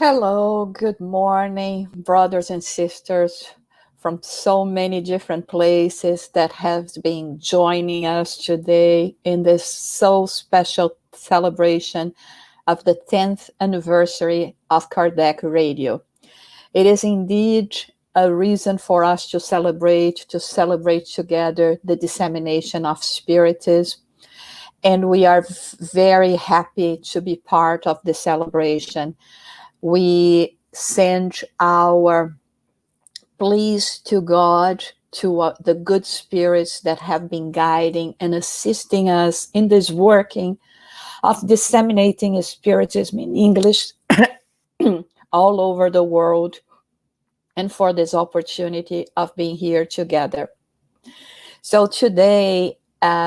Hello, good morning, brothers and sisters from so many different places that have been joining us today in this so special celebration of the 10th anniversary of Kardec Radio. It is indeed a reason for us to celebrate together the dissemination of Spiritism, and we are very happy to be part of the celebration. We send our pleas to God, to the good spirits that have been guiding and assisting us in this working of disseminating Spiritism in English all over the world, and for this opportunity of being here together. So today,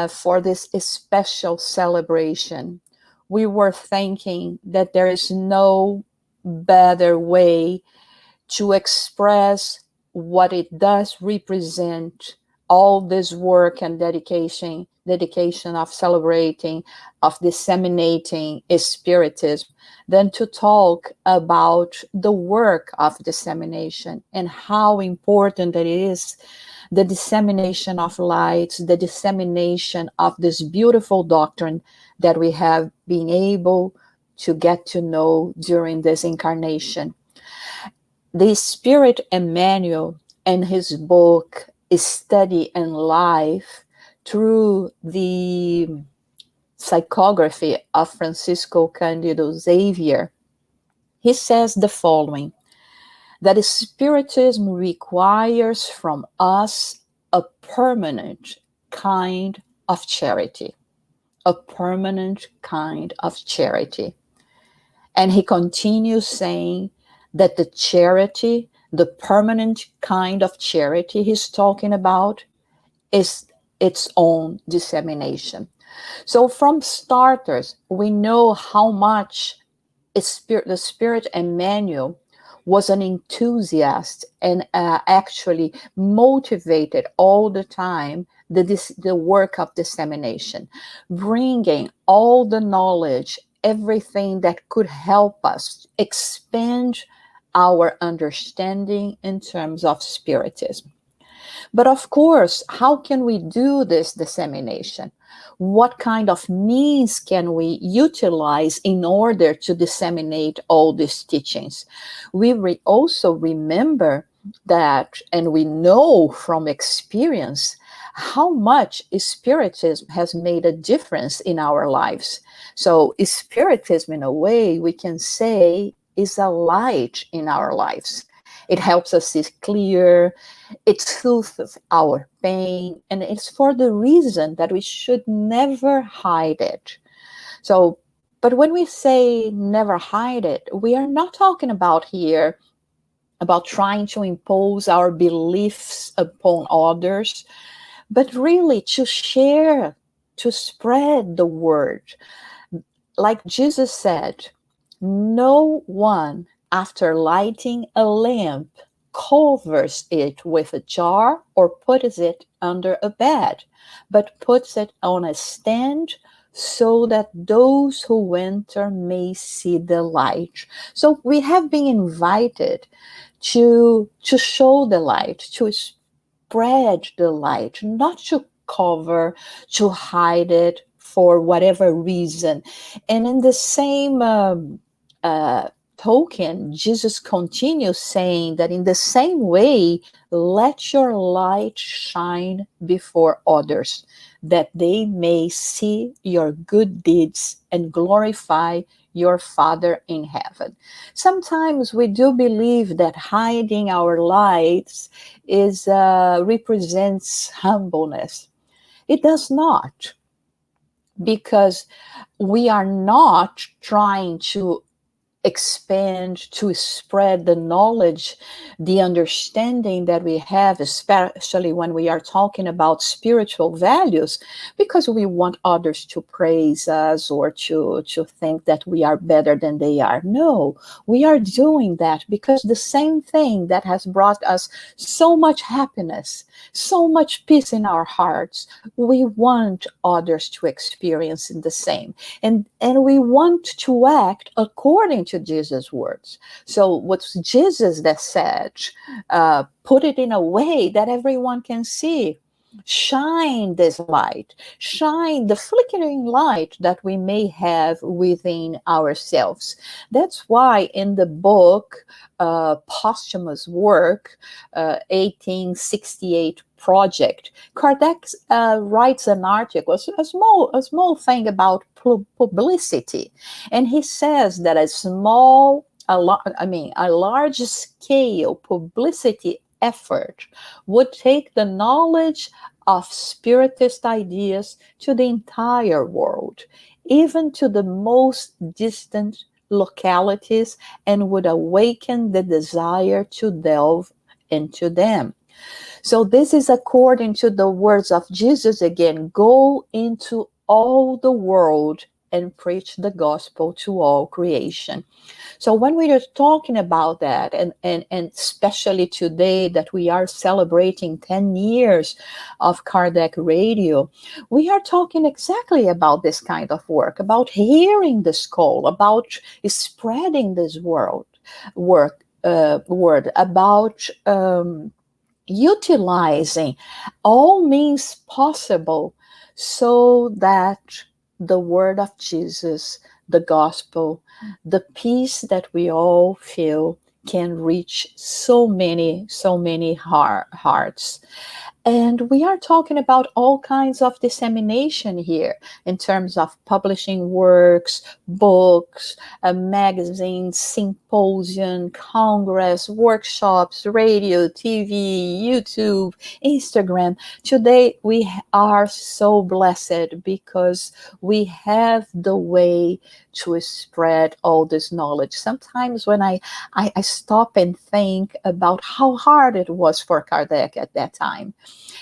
for this special celebration, we were thinking that there is no better way to express what it does represent, all this work and dedication of celebrating, of disseminating Spiritism, than to talk about the work of dissemination and how important it is, the dissemination of light, the dissemination of this beautiful doctrine that we have been able to get to know during this incarnation. The Spirit Emmanuel, in his book Study and Life, through the psychography of Francisco Cândido Xavier, he says the following: that Spiritism requires from us a permanent kind of charity. A permanent kind of charity. And he continues saying that the charity, the permanent kind of charity he's talking about, is its own dissemination. So from starters, we know how much the Spirit Emmanuel was an enthusiast and actually motivated all the time the work of dissemination, bringing all the knowledge, everything that could help us expand our understanding in terms of Spiritism. But of course, how can we do this dissemination? What kind of means can we utilize in order to disseminate all these teachings? We also remember that, and we know from experience, how much Spiritism has made a difference in our lives. So Spiritism, in a way, we can say, is a light in our lives. It helps us see clear, it soothes our pain, and it's for the reason that we should never hide it. So, but when we say never hide it, we are not talking about here about trying to impose our beliefs upon others, but really to share, to spread the word. Like Jesus said, no one, after lighting a lamp, covers it with a jar or puts it under a bed, but puts it on a stand so that those who enter may see the light. So we have been invited to show the light, to spread the light, not to cover, to hide it for whatever reason. And in the same token, Jesus continues saying that in the same way, let your light shine before others, that they may see your good deeds and glorify your Father in heaven. Sometimes we do believe that hiding our lights represents humbleness. It does not, because we are not trying to expand, to spread the knowledge, the understanding that we have, especially when we are talking about spiritual values, because we want others to praise us or to think that we are better than they are. No, we are doing that because the same thing that has brought us so much happiness, so much peace in our hearts, we want others to experience the same. And we want to act according to to Jesus' words. So what's Jesus that said, put it in a way that everyone can see. Shine this light, shine the flickering light that we may have within ourselves. That's why in the book, posthumous work, 1868 project, Kardec writes an article, a small thing about publicity, and he says that a large scale publicity effort would take the knowledge of Spiritist ideas to the entire world, even to the most distant localities, and would awaken the desire to delve into them. So this is according to the words of Jesus again, go into all the world and preach the gospel to all creation. So when we are talking about that, and especially today that we are celebrating 10 years of Kardec Radio, we are talking exactly about this kind of work, about hearing this call, about spreading this word, about utilizing all means possible so that the word of Jesus, the gospel, the peace that we all feel can reach so many hearts. And we are talking about all kinds of dissemination here in terms of publishing works, books, magazines, symposium, congress, workshops, radio, TV, YouTube, Instagram. Today we are so blessed because we have the way to spread all this knowledge. Sometimes when I stop and think about how hard it was for Kardec at that time.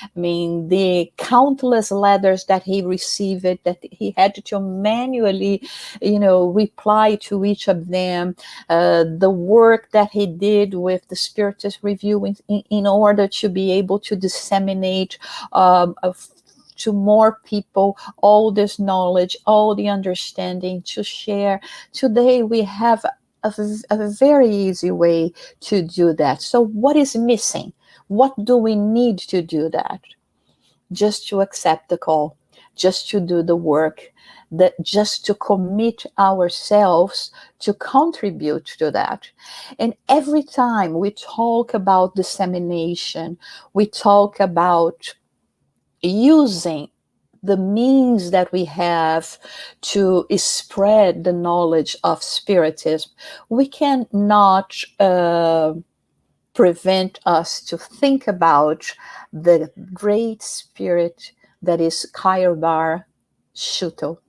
I mean, the countless letters that he received, that he had to manually, reply to each of them, the work that he did with the Spiritist Review in order to be able to disseminate to more people all this knowledge, all the understanding to share. Today we have a very easy way to do that. So what is missing? What do we need to do that? Just to accept the call, just to do the work, just to commit ourselves to contribute to that. And every time we talk about dissemination, we talk about using the means that we have to spread the knowledge of Spiritism, we cannot prevent us to think about the great spirit that is Kardec Schutel.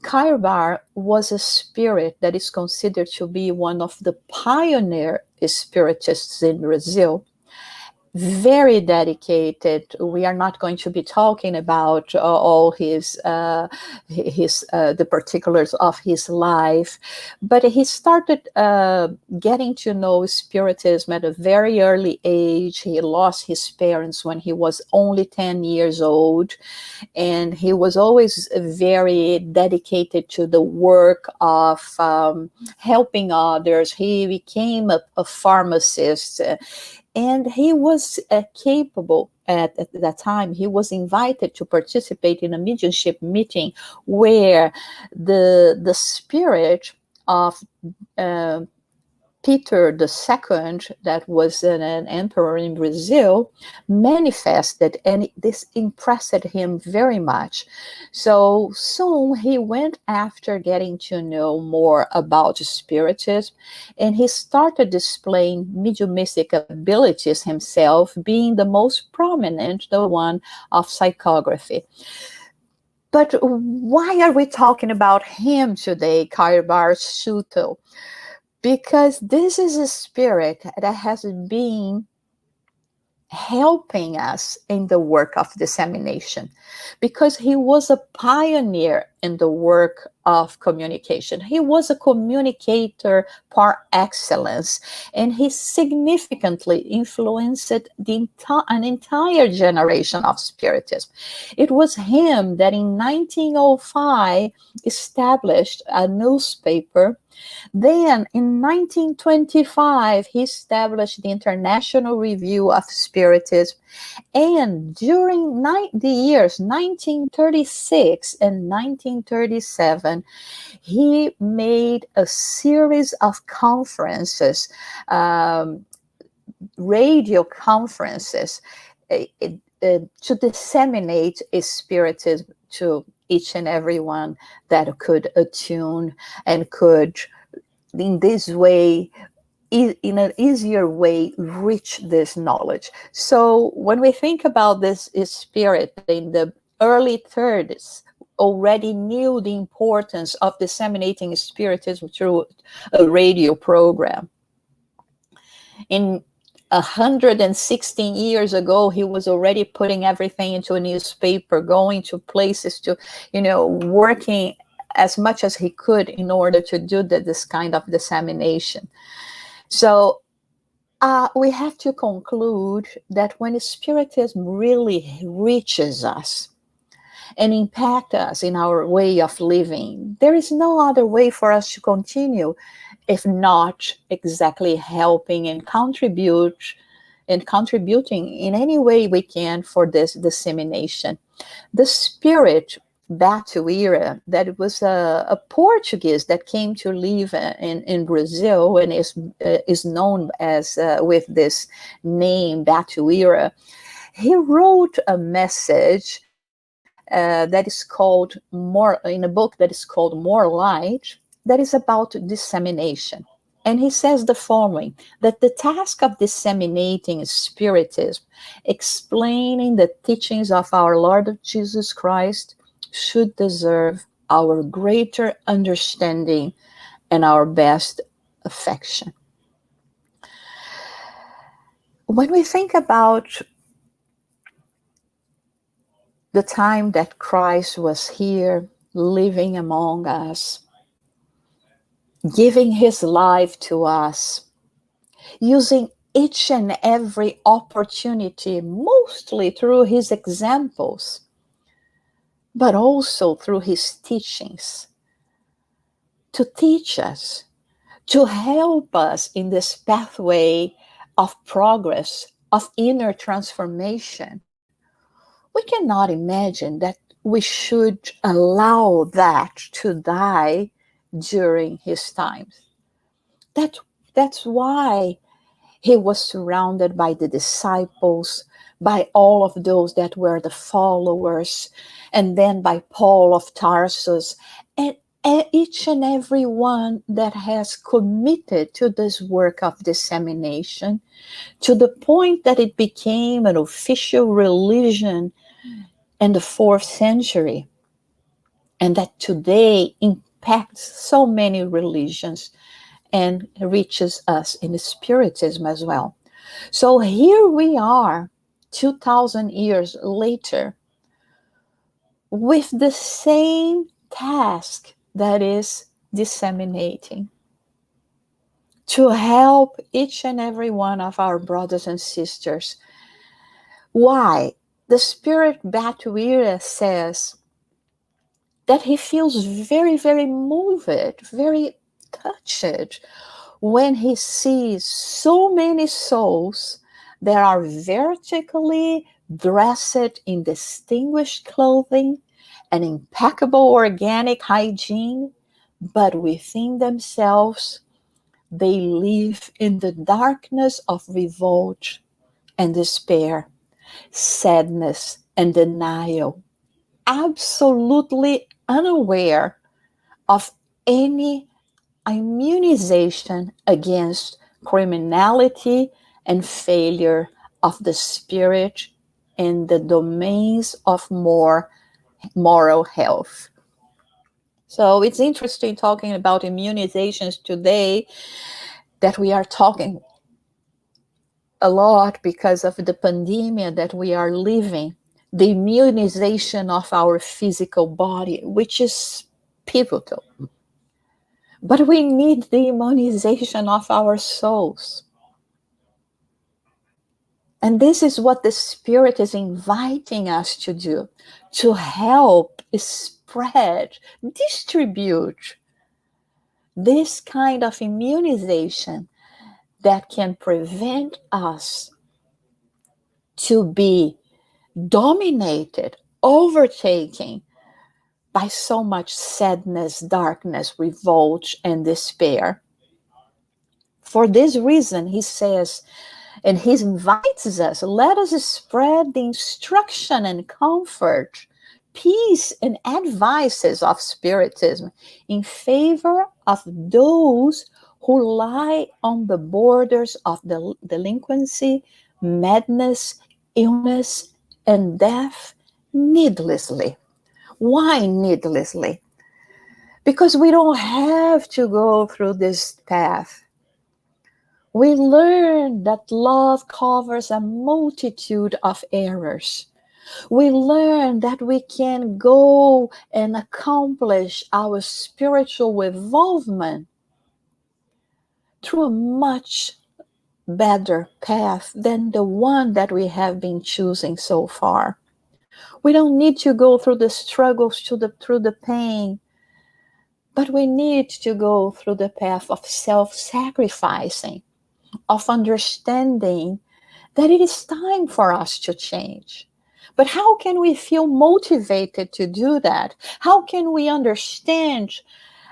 Kardec was a spirit that is considered to be one of the pioneer spiritists in Brazil. Very dedicated. We are not going to be talking about all the particulars of his life, but he started getting to know Spiritism at a very early age. He lost his parents when he was only 10 years old, and he was always very dedicated to the work of helping others. He became a pharmacist. And he was capable at that time. He was invited to participate in a mediumship meeting where the spirit of Peter II, that was an emperor in Brazil, manifested, and this impressed him very much. So soon he went after getting to know more about Spiritism, and he started displaying mediumistic abilities himself, being the most prominent, the one of psychography. But why are we talking about him today, Kardec Schutel? Because this is a spirit that has been helping us in the work of dissemination, because he was a pioneer in the work of communication. He was a communicator par excellence, and he significantly influenced an entire generation of Spiritism. It was him that in 1905 established a newspaper. Then in 1925, he established the International Review of Spiritism. And during the years 1936 and 1937, he made a series of conferences, radio conferences, to disseminate Spiritism to each and everyone that could attune and could, in this way, in an easier way, reach this knowledge. So when we think about this spirit in the early 30s, already knew the importance of disseminating Spiritism through a radio program. In 116 years ago, he was already putting everything into a newspaper, going to places to, working as much as he could in order to do this kind of dissemination. So we have to conclude that when Spiritism really reaches us and impacts us in our way of living, there is no other way for us to continue if not exactly helping and contributing in any way we can for this dissemination. The spirit Batuira, that was a Portuguese that came to live in Brazil and is known as with this name Batuira. He wrote a message that is called in a book that is called More Light, that is about dissemination. And he says the following, that the task of disseminating Spiritism, explaining the teachings of our Lord Jesus Christ, should deserve our greater understanding and our best affection. When we think about the time that Christ was here, living among us, giving his life to us, using each and every opportunity, mostly through his examples, but also through his teachings, to teach us, to help us in this pathway of progress, of inner transformation. We cannot imagine that we should allow that to die during his times. That's why he was surrounded by the disciples, by all of those that were the followers, and then by Paul of Tarsus, and each and every one that has committed to this work of dissemination, to the point that it became an official religion in the 4th century, and that today impacts so many religions and reaches us in Spiritism as well. So here we are, 2,000 years later, with the same task, that is disseminating, to help each and every one of our brothers and sisters. Why? The spirit Batuira says that he feels very, very moved, very touched when he sees so many souls that are vertically dressed in distinguished clothing and impeccable organic hygiene, but within themselves they live in the darkness of revolt and despair, sadness and denial, absolutely unaware of any immunization against criminality and failure of the spirit in the domains of more moral health. So it's interesting talking about immunizations today, that we are talking a lot because of the pandemic that we are living. the immunization of our physical body, which is pivotal. But we need the immunization of our souls. And this is what the Spirit is inviting us to do, to help spread, distribute this kind of immunization that can prevent us to be dominated, overtaken by so much sadness, darkness, revolt, and despair. For this reason, he says, and he invites us, let us spread the instruction and comfort, peace and advices of Spiritism in favor of those who lie on the borders of the delinquency, madness, illness, and death needlessly. Why needlessly? Because we don't have to go through this path. We learn that love covers a multitude of errors. We learn that we can go and accomplish our spiritual evolvement through a much better path than the one that we have been choosing so far. We don't need to go through the struggles, through the pain, but we need to go through the path of self-sacrificing, of understanding that it is time for us to change. But how can we feel motivated to do that? How can we understand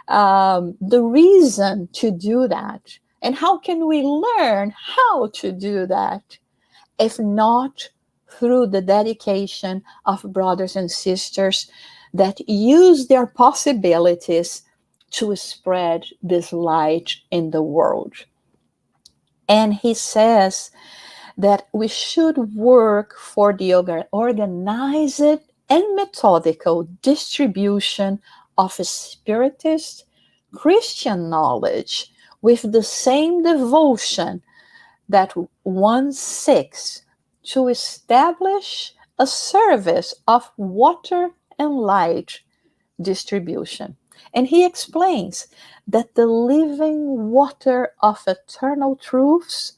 the reason to do that? And how can we learn how to do that? If not through the dedication of brothers and sisters that use their possibilities to spread this light in the world. And he says that we should work for the organized and methodical distribution of Spiritist Christian knowledge with the same devotion that one seeks to establish a service of water and light distribution. And he explains that the living water of eternal truths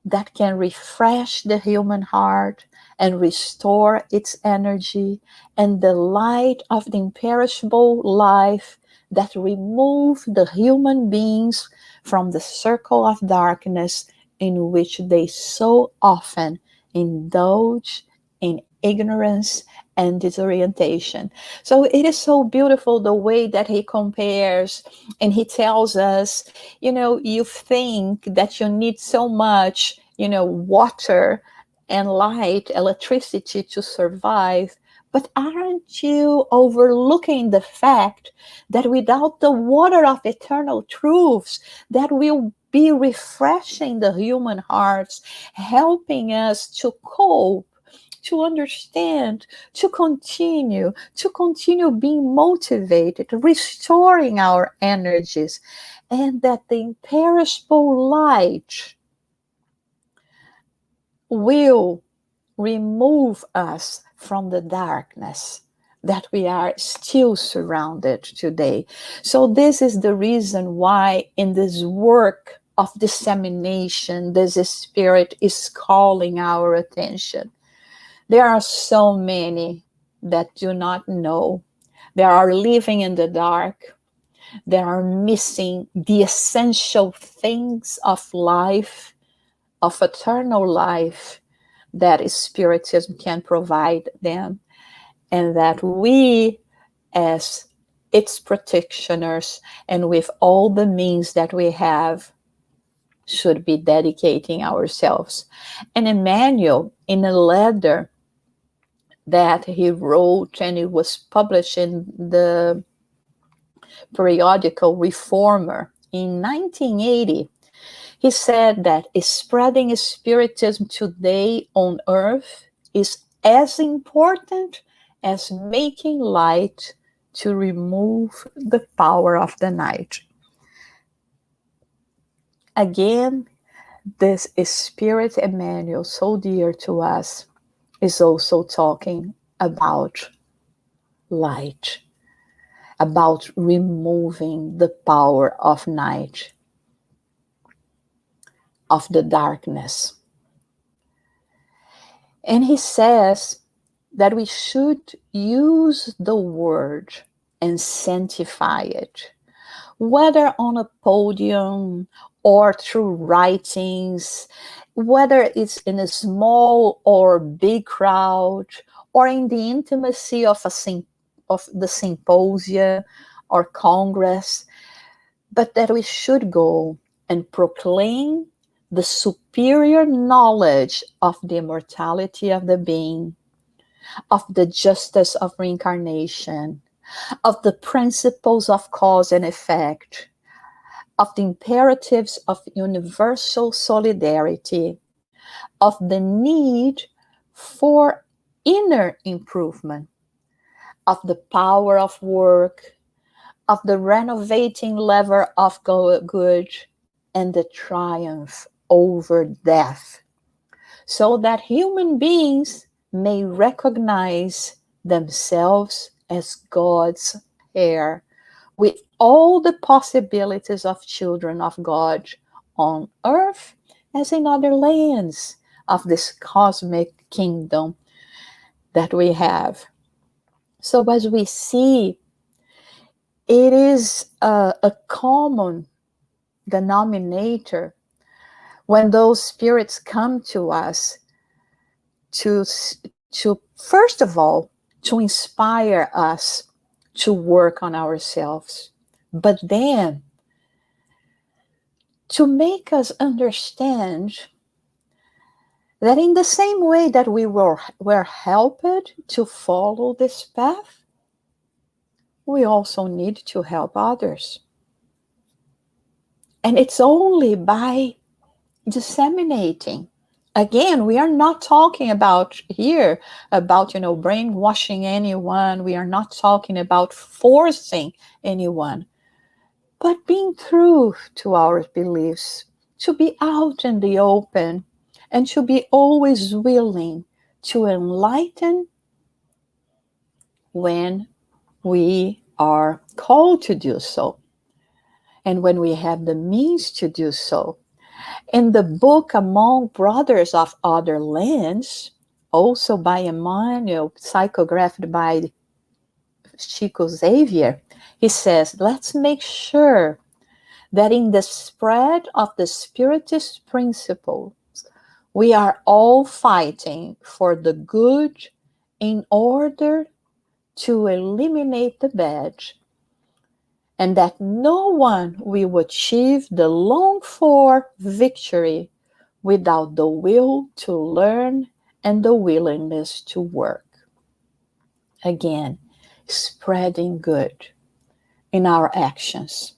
that can refresh the human heart and restore its energy, and the light of the imperishable life that remove the human beings from the circle of darkness in which they so often indulge in ignorance and disorientation. So it is so beautiful the way that he compares, and he tells us, you think that you need so much, water and light, electricity to survive, but aren't you overlooking the fact that without the water of eternal truths that will be refreshing the human hearts, helping us to cope, to understand, to continue being motivated, restoring our energies, and that the imperishable light will remove us from the darkness that we are still surrounded today. So this is the reason why in this work of dissemination, this Spirit is calling our attention. There are so many that do not know. They are living in the dark. They are missing the essential things of life, of eternal life, that Spiritism can provide them, and that we, as its practitioners, and with all the means that we have, should be dedicating ourselves. And Emmanuel, in a letter that he wrote, and it was published in the periodical Reformer in 1980, he said that spreading Spiritism today on earth is as important as making light to remove the power of the night. Again, this Spirit Emmanuel, so dear to us, is also talking about light, about removing the power of night, of the darkness. And he says that we should use the word and sanctify it, whether on a podium or through writings, whether it's in a small or big crowd, or in the intimacy of the symposia or congress, but that we should go and proclaim the superior knowledge of the immortality of the being, of the justice of reincarnation, of the principles of cause and effect, of the imperatives of universal solidarity, of the need for inner improvement, of the power of work, of the renovating lever of good, and the triumph over death, so that human beings may recognize themselves as God's heir, with all the possibilities of children of God on earth as in other lands of this cosmic kingdom that we have. So, as we see, it is a common denominator when those spirits come to us to first of all, to inspire us to work on ourselves, but then to make us understand that in the same way that we were helped to follow this path, we also need to help others. And it's only by disseminating. Again, we are not talking about here about, brainwashing anyone. We are not talking about forcing anyone, but being true to our beliefs, to be out in the open, and to be always willing to enlighten when we are called to do so, and when we have the means to do so. In the book Among Brothers of Other Lands, also by Emmanuel, psychographed by Chico Xavier, he says, let's make sure that in the spread of the Spiritist principles, we are all fighting for the good in order to eliminate the bad, and that no one will achieve the longed-for victory without the will to learn and the willingness to work. Again, spreading good in our actions,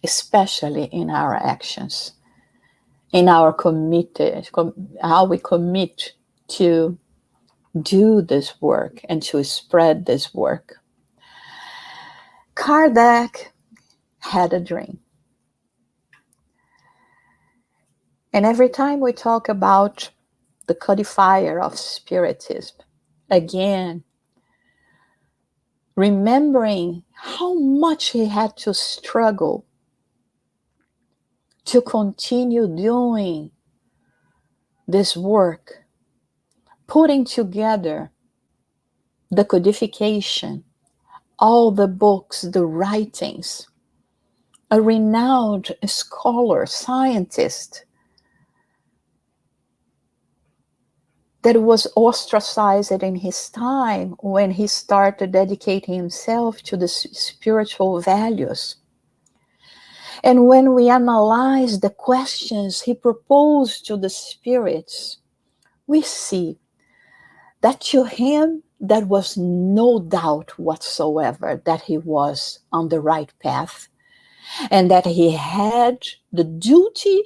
especially in our actions, in our how we commit to do this work and to spread this work. Kardec had a dream. And every time we talk about the codifier of Spiritism, again, remembering how much he had to struggle to continue doing this work, putting together the codification, all the books, the writings, a renowned scholar, scientist, that was ostracized in his time when he started dedicating himself to the spiritual values. And when we analyze the questions he proposed to the spirits, we see that to him, there was no doubt whatsoever that he was on the right path and that he had the duty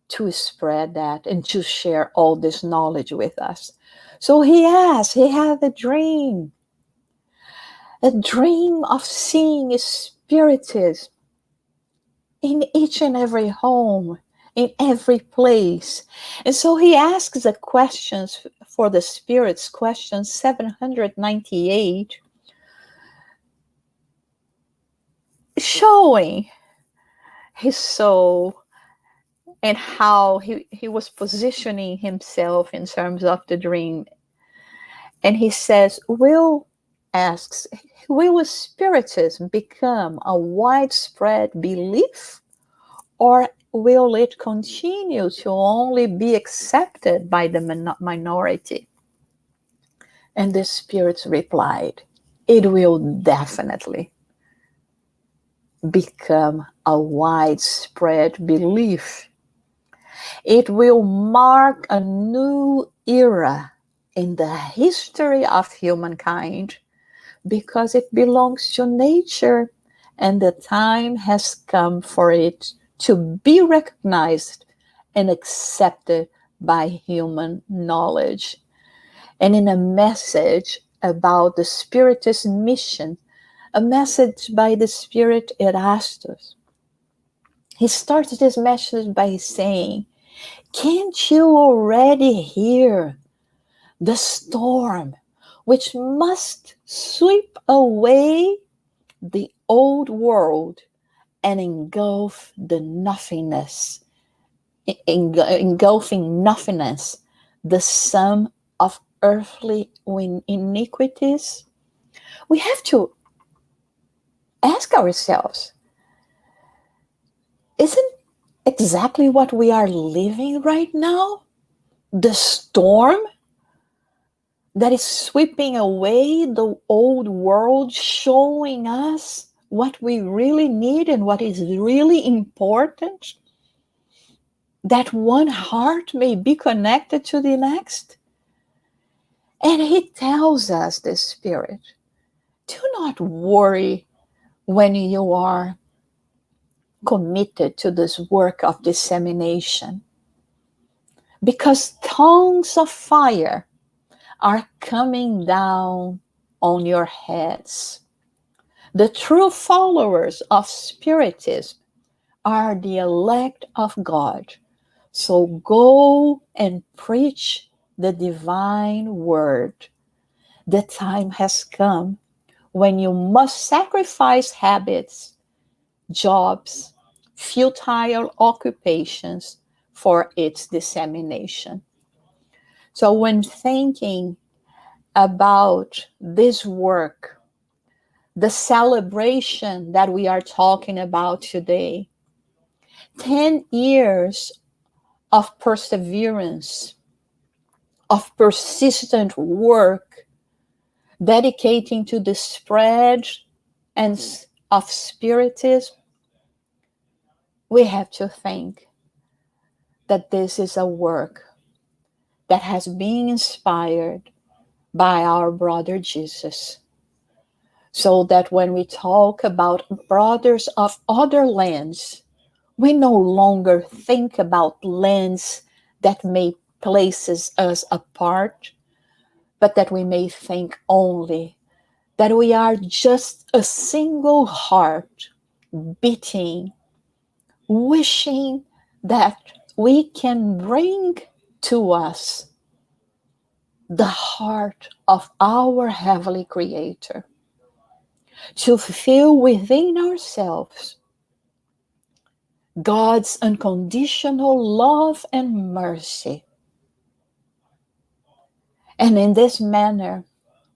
to spread that and to share all this knowledge with us. So he had a dream of seeing spiritism in each and every home, in every place. And so he asks the questions for the spirits, question 798, showing his soul and how he was positioning himself in terms of the dream. And he says, asks, will spiritism become a widespread belief, or will it continue to only be accepted by the minority? And the spirits replied, it will definitely become a widespread belief. It will mark a new era in the history of humankind because it belongs to nature, and the time has come for it to be recognized and accepted by human knowledge. And in a message about the Spiritist mission, a message by the Spirit Erastus, he started his message by saying, can't you already hear the storm which must sweep away the old world and engulf the nothingness, engulfing nothingness, the sum of earthly iniquities? We have to ask ourselves, isn't exactly what we are living right now the storm that is sweeping away the old world, showing us what we really need and what is really important? That one heart may be connected to the next. And he tells us, the Spirit, do not worry when you are committed to this work of dissemination, because tongues of fire are coming down on your heads. The true followers of Spiritism are the elect of God. So go and preach the divine word. The time has come when you must sacrifice habits, jobs, futile occupations for its dissemination. So when thinking about this work, the celebration that we are talking about today, 10 years of perseverance, of persistent work, dedicating to the spread and of Spiritism, we have to think that this is a work that has been inspired by our brother Jesus. So that when we talk about brothers of other lands, we no longer think about lands that may places us apart, but that we may think only that we are just a single heart beating, wishing that we can bring to us the heart of our Heavenly Creator, to feel within ourselves God's unconditional love and mercy. And in this manner,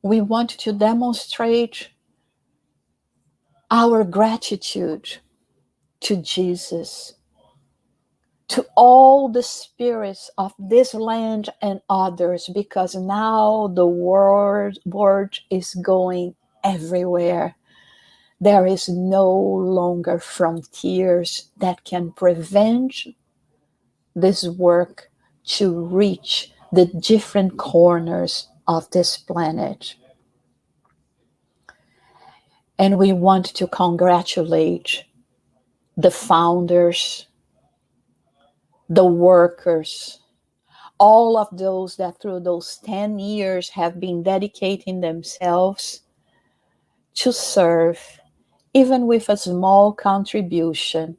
we want to demonstrate our gratitude to Jesus, to all the spirits of this land and others, because now the word is going everywhere. There is no longer frontiers that can prevent this work to reach the different corners of this planet. And we want to congratulate the founders, the workers, all of those that through those 10 years have been dedicating themselves to serve, even with a small contribution,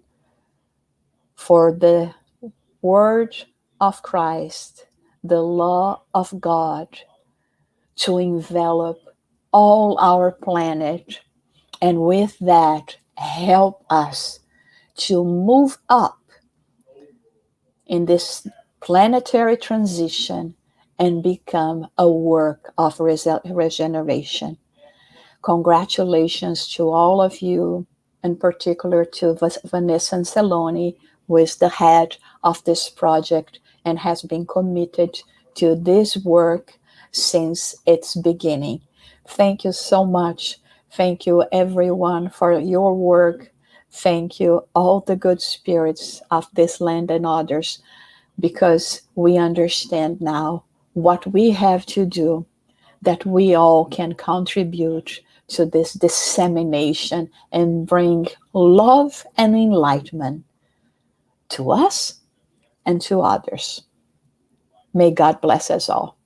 for the word of Christ, the law of God, to envelop all our planet, and with that, help us to move up in this planetary transition and become a work of regeneration. Congratulations to all of you, in particular to Vanessa Anceloni, who is the head of this project and has been committed to this work since its beginning. Thank you so much. Thank you, everyone, for your work. Thank you, all the good spirits of this land and others, because we understand now what we have to do, that we all can contribute to this dissemination and bring love and enlightenment to us and to others. May God bless us all.